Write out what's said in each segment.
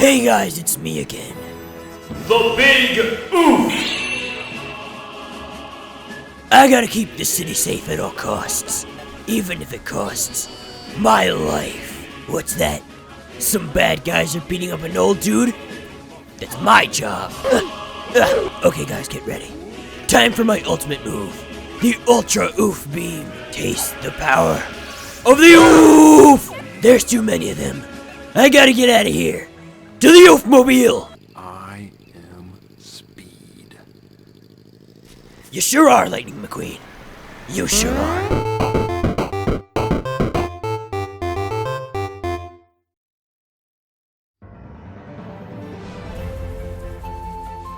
Hey guys, it's me again. The Big Oof! I gotta keep the city safe at all costs, even if it costs my life. What's that? Some bad guys are beating up an old dude? That's my job. Okay guys, get ready. Time for my ultimate move. The Ultra Oof Beam. Taste the power of the Oof! There's too many of them. I gotta get out of here. To the Oofmobile! I am speed. You sure are, Lightning McQueen. You sure are.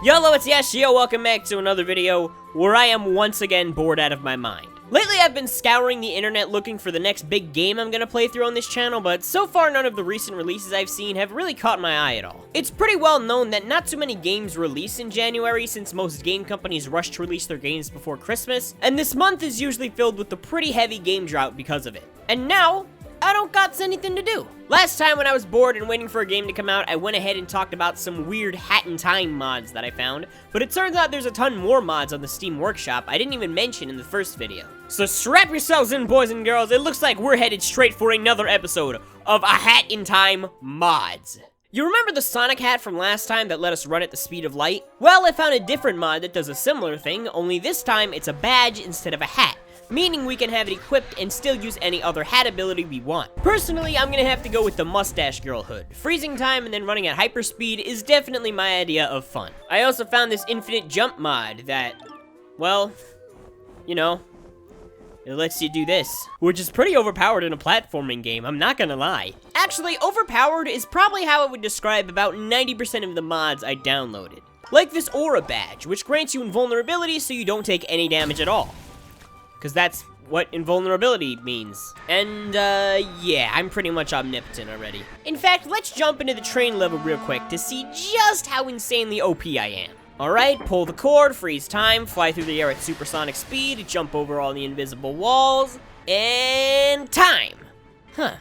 YOLO, it's Yashio, welcome back to another video where I am once again bored out of my mind. Lately I've been scouring the internet looking for the next big game I'm gonna play through on this channel, but so far none of the recent releases I've seen have really caught my eye at all. It's pretty well known that not too many games release in January since most game companies rush to release their games before Christmas, and this month is usually filled with a pretty heavy game drought because of it. And now, I don't got anything to do. Last time when I was bored and waiting for a game to come out, I went ahead and talked about some weird Hat in Time mods that I found, but it turns out there's a ton more mods on the Steam Workshop I didn't even mention in the first video. So strap yourselves in, boys and girls, it looks like we're headed straight for another episode of a Hat in Time mods. You remember the Sonic hat from last time that let us run at the speed of light? Well, I found a different mod that does a similar thing, only this time it's a badge instead of a hat, meaning we can have it equipped and still use any other hat ability we want. Personally, I'm gonna have to go with the Mustache Girl hood. Freezing time and then running at hyperspeed is definitely my idea of fun. I also found this infinite jump mod that, well, you know, it lets you do this, which is pretty overpowered in a platforming game, I'm not gonna lie. Actually, overpowered is probably how I would describe about 90% of the mods I downloaded. Like this Aura badge, which grants you invulnerability so you don't take any damage at all. Because that's what invulnerability means. And, yeah, I'm pretty much omnipotent already. In fact, let's jump into the train level real quick to see just how insanely OP I am. Alright, pull the cord, freeze time, fly through the air at supersonic speed, jump over all the invisible walls, and time! Huh.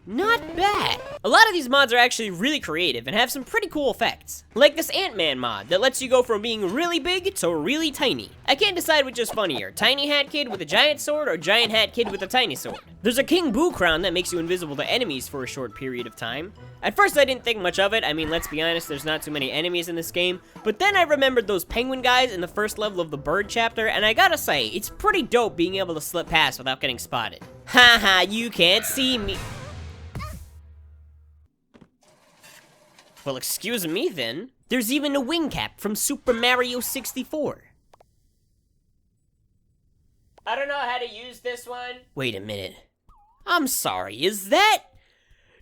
Not bad. A lot of these mods are actually really creative and have some pretty cool effects. Like this Ant-Man mod that lets you go from being really big to really tiny. I can't decide which is funnier, tiny hat kid with a giant sword or giant hat kid with a tiny sword. There's a King Boo crown that makes you invisible to enemies for a short period of time. At first I didn't think much of it, I mean let's be honest, there's not too many enemies in this game, but then I remembered those penguin guys in the first level of the bird chapter, and I gotta say, it's pretty dope being able to slip past without getting spotted. Haha, you can't see me. Well, excuse me then. There's even a wing cap from Super Mario 64. I don't know how to use this one. Wait a minute. I'm sorry, is that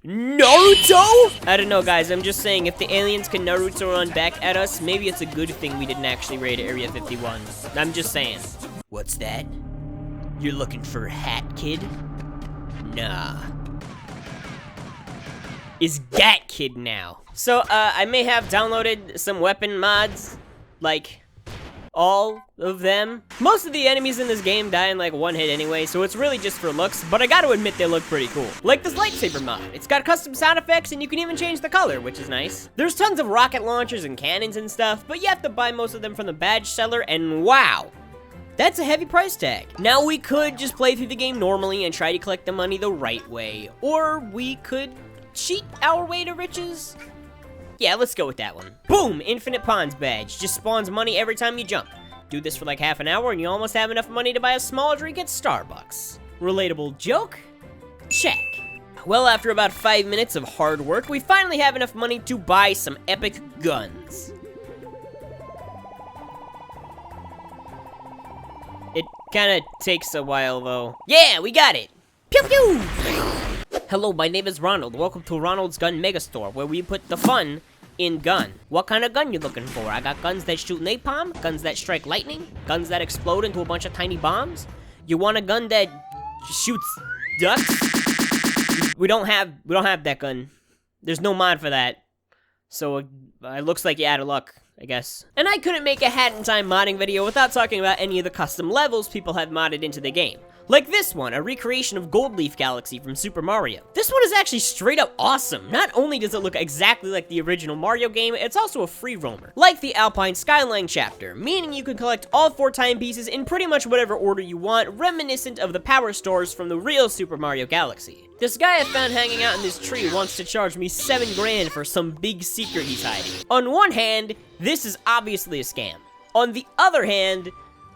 Naruto? I don't know, guys, I'm just saying, if the aliens can Naruto run back at us, maybe it's a good thing we didn't actually raid Area 51. I'm just saying. What's that? You're looking for Hat Kid? Nah. Is Gat Kid now. So, I may have downloaded some weapon mods, like, all of them. Most of the enemies in this game die in like one hit anyway, so it's really just for looks, but I gotta admit they look pretty cool. Like this lightsaber mod. It's got custom sound effects and you can even change the color, which is nice. There's tons of rocket launchers and cannons and stuff, but you have to buy most of them from the badge seller, and wow. That's a heavy price tag. Now we could just play through the game normally and try to collect the money the right way, or we could cheat our way to riches. Yeah, let's go with that one. Boom! Infinite Pawns badge. Just spawns money every time you jump. Do this for like half an hour and you almost have enough money to buy a small drink at Starbucks. Relatable joke? Check. Well, after about 5 minutes of hard work, we finally have enough money to buy some epic guns. It kinda takes a while though. Yeah, we got it! Pew pew! Hello, my name is Ronald. Welcome to Ronald's Gun Megastore, where we put the fun in gun. What kind of gun you looking for? I got guns that shoot napalm, guns that strike lightning, guns that explode into a bunch of tiny bombs. You want a gun that shoots ducks? We don't have that gun. There's no mod for that. So it looks like you're out of luck, I guess. And I couldn't make a Hat in Time modding video without talking about any of the custom levels people have modded into the game. Like this one, a recreation of Gold Leaf Galaxy from Super Mario. This one is actually straight up awesome. Not only does it look exactly like the original Mario game, it's also a free roamer. Like the Alpine Skyline chapter, meaning you can collect all 4 timepieces in pretty much whatever order you want, reminiscent of the power stores from the real Super Mario Galaxy. This guy I found hanging out in this tree wants to charge me 7 grand for some big secret he's hiding. On one hand, this is obviously a scam. On the other hand,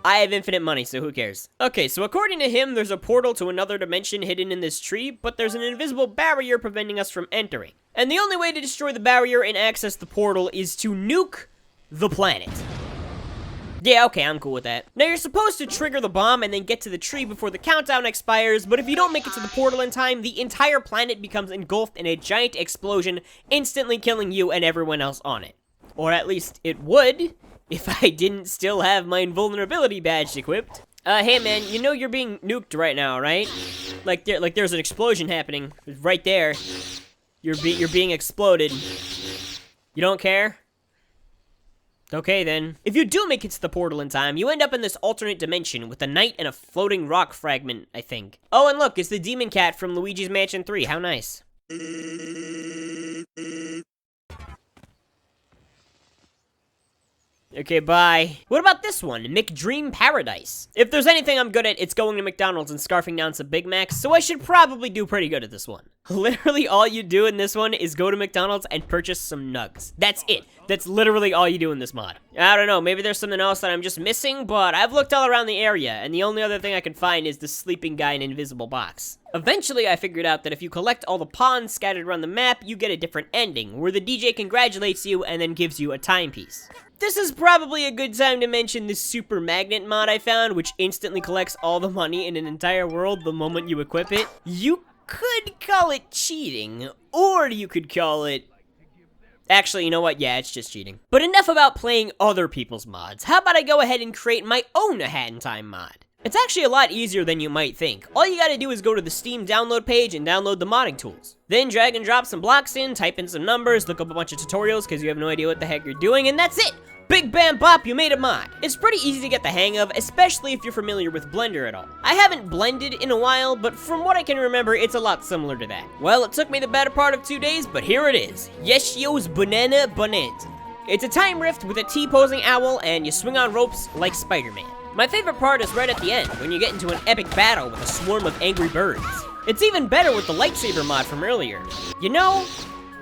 I have infinite money, so who cares? Okay, so according to him, there's a portal to another dimension hidden in this tree, but there's an invisible barrier preventing us from entering. And the only way to destroy the barrier and access the portal is to nuke the planet. Yeah, okay, I'm cool with that. Now, you're supposed to trigger the bomb and then get to the tree before the countdown expires, but if you don't make it to the portal in time, the entire planet becomes engulfed in a giant explosion, instantly killing you and everyone else on it. Or at least it would, if I didn't still have my invulnerability badge equipped. Hey man, you know you're being nuked right now, right? Like there's an explosion happening right there. You're being exploded. You don't care? Okay then. If you do make it to the portal in time, you end up in this alternate dimension with a knight and a floating rock fragment, I think. Oh, and look, it's the demon cat from Luigi's Mansion 3. How nice. Okay, bye. What about this one? McDream Paradise. If there's anything I'm good at, it's going to McDonald's and scarfing down some Big Macs, so I should probably do pretty good at this one. Literally all you do in this one is go to McDonald's and purchase some nugs. That's it. That's literally all you do in this mod. I don't know, maybe there's something else that I'm just missing, but I've looked all around the area, and the only other thing I can find is the sleeping guy in an invisible box. Eventually, I figured out that if you collect all the pawns scattered around the map, you get a different ending, where the DJ congratulates you and then gives you a timepiece. This is probably a good time to mention this super magnet mod I found, which instantly collects all the money in an entire world the moment you equip it. You could call it cheating, or you could call it... Actually, you know what? Yeah, it's just cheating. But enough about playing other people's mods. How about I go ahead and create my own A Hat in Time mod? It's actually a lot easier than you might think. All you gotta do is go to the Steam download page and download the modding tools. Then drag and drop some blocks in, type in some numbers, look up a bunch of tutorials because you have no idea what the heck you're doing, and that's it! Big bam bop, you made a mod. It's pretty easy to get the hang of, especially if you're familiar with Blender at all. I haven't blended in a while, but from what I can remember, it's a lot similar to that. Well, it took me the better part of 2 days, but here it is. Yoshio's Banana Bonanza. It's a time rift with a T-posing owl, and you swing on ropes like Spider-Man. My favorite part is right at the end, when you get into an epic battle with a swarm of angry birds. It's even better with the lightsaber mod from earlier. You know,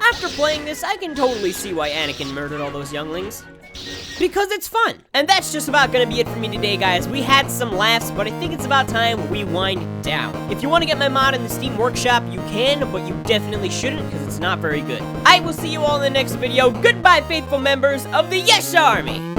after playing this, I can totally see why Anakin murdered all those younglings. Because it's fun. And that's just about gonna be it for me today, guys. We had some laughs, but I think it's about time we wind down. If you want to get my mod in the Steam Workshop, you can, but you definitely shouldn't because it's not very good. I will see you all in the next video. Goodbye, faithful members of the Yes Army!